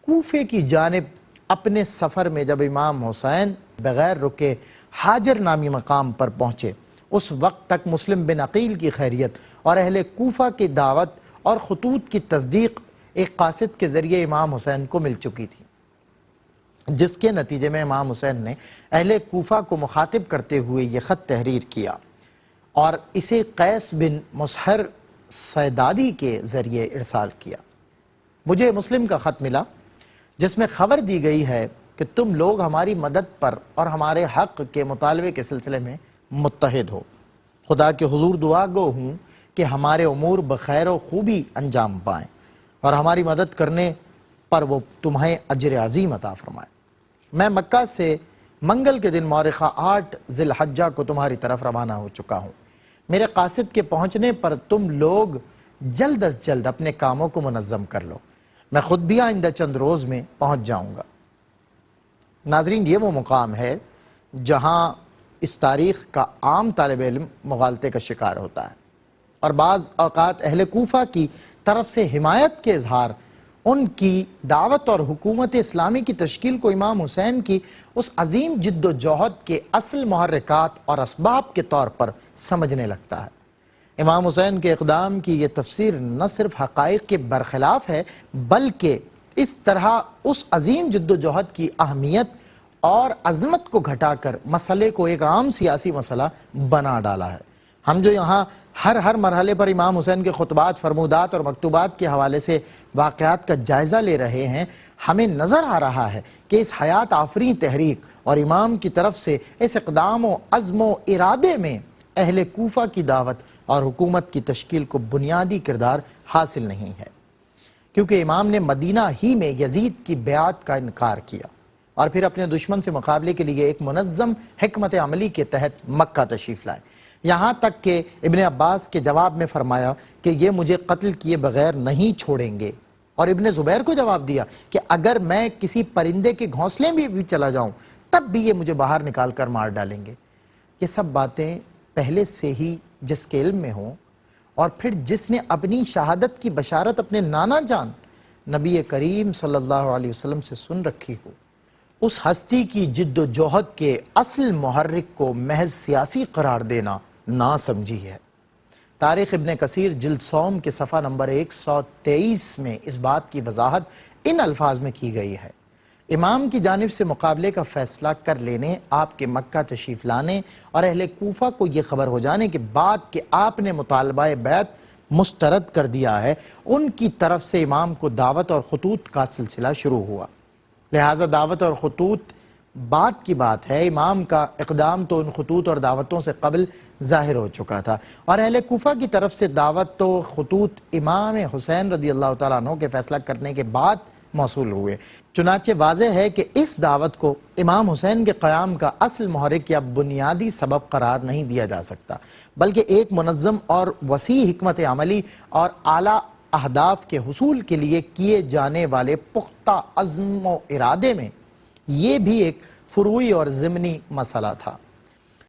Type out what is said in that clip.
کوفے کی جانب اپنے سفر میں جب امام حسین بغیر رکے حاجر نامی مقام پر پہنچے، اس وقت تک مسلم بن عقیل کی خیریت اور اہل کوفہ کی دعوت اور خطوط کی تصدیق ایک قاصد کے ذریعے امام حسین کو مل چکی تھی، جس کے نتیجے میں امام حسین نے اہل کوفہ کو مخاطب کرتے ہوئے یہ خط تحریر کیا اور اسے قیس بن مسہر صیدادی کے ذریعے ارسال کیا۔ مجھے مسلم کا خط ملا جس میں خبر دی گئی ہے کہ تم لوگ ہماری مدد پر اور ہمارے حق کے مطالبے کے سلسلے میں متحد ہو۔ خدا کے حضور دعا گو ہوں کہ ہمارے امور بخیر و خوبی انجام پائیں اور ہماری مدد کرنے پر وہ تمہیں اجر عظیم عطا فرمائے۔ میں مکہ سے منگل کے دن مورخہ 8 ذی الحجہ کو تمہاری طرف روانہ ہو چکا ہوں۔ میرے قاصد کے پہنچنے پر تم لوگ جلد از جلد اپنے کاموں کو منظم کر لو، میں خود بھی آئندہ چند روز میں پہنچ جاؤں گا۔ ناظرین، یہ وہ مقام ہے جہاں اس تاریخ کا عام طالب علم مغالطے کا شکار ہوتا ہے اور بعض اوقات اہل کوفہ کی طرف سے حمایت کے اظہار ان کی دعوت اور حکومت اسلامی کی تشکیل کو امام حسین کی اس عظیم جد و جہد کے اصل محرکات اور اسباب کے طور پر سمجھنے لگتا ہے۔ امام حسین کے اقدام کی یہ تفسیر نہ صرف حقائق کے برخلاف ہے بلکہ اس طرح اس عظیم جد و جہد کی اہمیت اور عظمت کو گھٹا کر مسئلے کو ایک عام سیاسی مسئلہ بنا ڈالا ہے۔ ہم جو یہاں ہر مرحلے پر امام حسین کے خطبات، فرمودات اور مکتوبات کے حوالے سے واقعات کا جائزہ لے رہے ہیں، ہمیں نظر آ رہا ہے کہ اس حیات آفرین تحریک اور امام کی طرف سے اس اقدام و عزم و ارادے میں اہل کوفہ کی دعوت اور حکومت کی تشکیل کو بنیادی کردار حاصل نہیں ہے، کیونکہ امام نے مدینہ ہی میں یزید کی بیعت کا انکار کیا اور پھر اپنے دشمن سے مقابلے کے لیے ایک منظم حکمت عملی کے تحت مکہ تشریف لائے، یہاں تک کہ ابن عباس کے جواب میں فرمایا کہ یہ مجھے قتل کیے بغیر نہیں چھوڑیں گے، اور ابن زبیر کو جواب دیا کہ اگر میں کسی پرندے کے گھونسلے میں بھی چلا جاؤں تب بھی یہ مجھے باہر نکال کر مار ڈالیں گے۔ یہ سب باتیں پہلے سے ہی جس کے علم میں ہوں اور پھر جس نے اپنی شہادت کی بشارت اپنے نانا جان نبی کریم صلی اللہ علیہ وسلم سے سن رکھی ہو، اس ہستی کی جد و جہد کے اصل محرک کو محض سیاسی قرار دینا نا سمجھی ہے۔ تاریخ ابن کثیر جلد سوم کے صفحہ نمبر 123 میں اس بات کی وضاحت ان الفاظ میں کی گئی ہے: امام کی جانب سے مقابلے کا فیصلہ کر لینے، آپ کے مکہ تشریف لانے اور اہل کوفہ کو یہ خبر ہو جانے کے بعد کہ آپ نے مطالبہ بیعت مسترد کر دیا ہے، ان کی طرف سے امام کو دعوت اور خطوط کا سلسلہ شروع ہوا۔ لہٰذا دعوت اور خطوط بعد کی بات ہے، امام کا اقدام تو ان خطوط اور دعوتوں سے قبل ظاہر ہو چکا تھا، اور اہل کوفہ کی طرف سے دعوت تو خطوط امام حسین رضی اللہ تعالیٰ عنہ کے فیصلہ کرنے کے بعد موصول ہوئے۔ چنانچہ واضح ہے کہ اس دعوت کو امام حسین کے قیام کا اصل محرک یا بنیادی سبب قرار نہیں دیا جا سکتا، بلکہ ایک منظم اور وسیع حکمت عملی اور اعلیٰ اہداف کے حصول کے لیے کیے جانے والے پختہ عزم و ارادے میں یہ بھی ایک فروعی اور ضمنی مسئلہ تھا۔